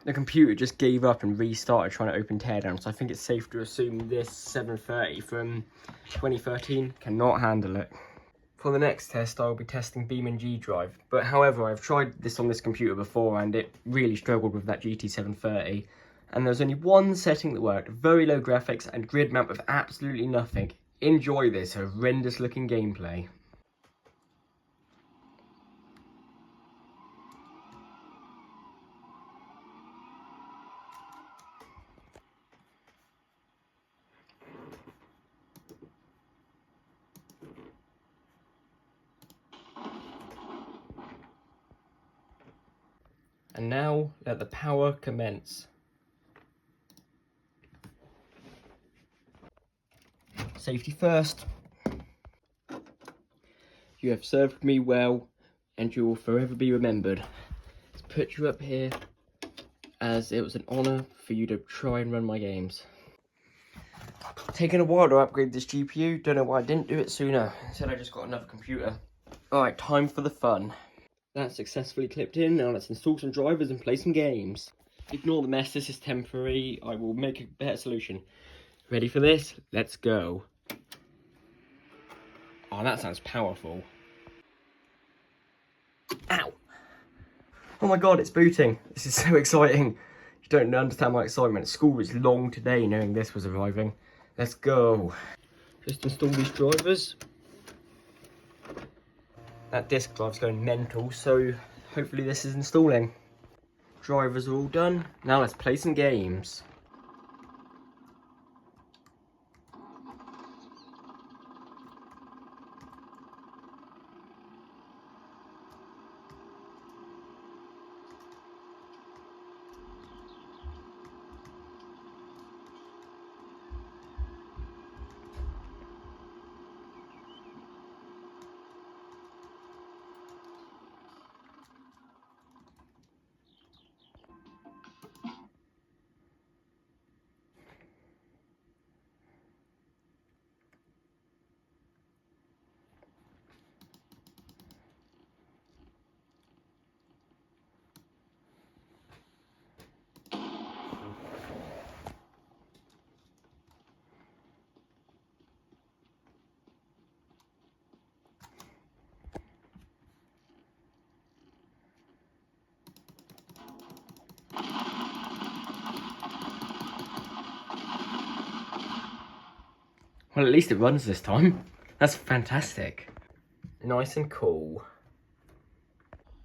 The computer just gave up and restarted trying to open teardown, so I think it's safe to assume this 730 from 2013 cannot handle it. For the next test, I'll be testing BeamNG drive, but however, I've tried this on this computer before and it really struggled with that GT730. And there's only one setting that worked, very low graphics and grid map with absolutely nothing. Enjoy this horrendous looking gameplay. And now, let the power commence. Safety first. You have served me well, and you will forever be remembered. Let's put you up here, as it was an honour for you to try and run my games. Taking a while to upgrade this GPU, don't know why I didn't do it sooner. Instead I just got another computer. Alright, time for the fun. That's successfully clipped in, now let's install some drivers and play some games. Ignore the mess, this is temporary, I will make a better solution. Ready for this? Let's go. Oh, that sounds powerful. Ow! Oh my god, it's booting. This is so exciting. You don't understand my excitement. School was long today knowing this was arriving. Let's go. Just install these drivers. That disk drive's going mental, so hopefully this is installing. Drivers are all done. Now let's play some games. Well, at least it runs this time. That's fantastic. Nice and cool.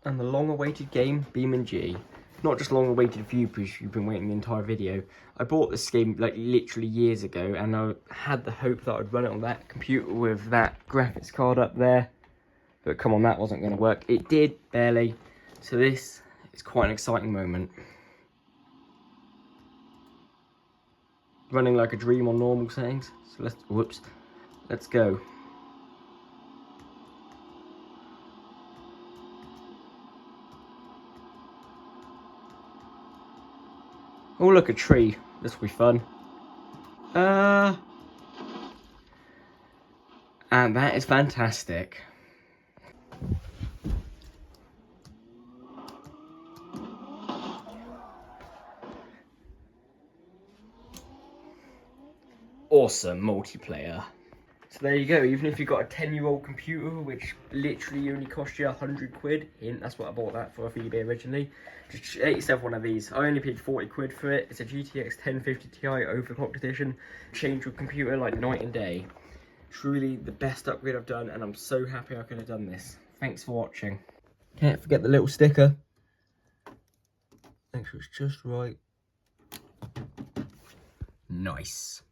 And the long-awaited game, BeamNG. Not just long-awaited for you, because you've been waiting the entire video. I bought this game, like, literally years ago, and I had the hope that I'd run it on that computer with that graphics card up there. But come on, that wasn't going to work. It did, barely. So this is quite an exciting moment. Running like a dream on normal settings. So let's go. Oh look, a tree. This will be fun. And that is fantastic. Awesome multiplayer. So there you go, even if you've got a 10-year-old computer, which literally only cost you 100 quid, hint, that's what I bought that for off eBay originally, just get yourself one of these. I only paid 40 quid for it. It's a GTX 1050 Ti overclocked edition. Change your computer like night and day. Truly the best upgrade I've done, and I'm so happy I could have done this. Thanks for watching. Can't forget the little sticker. Make sure it's just right. Nice.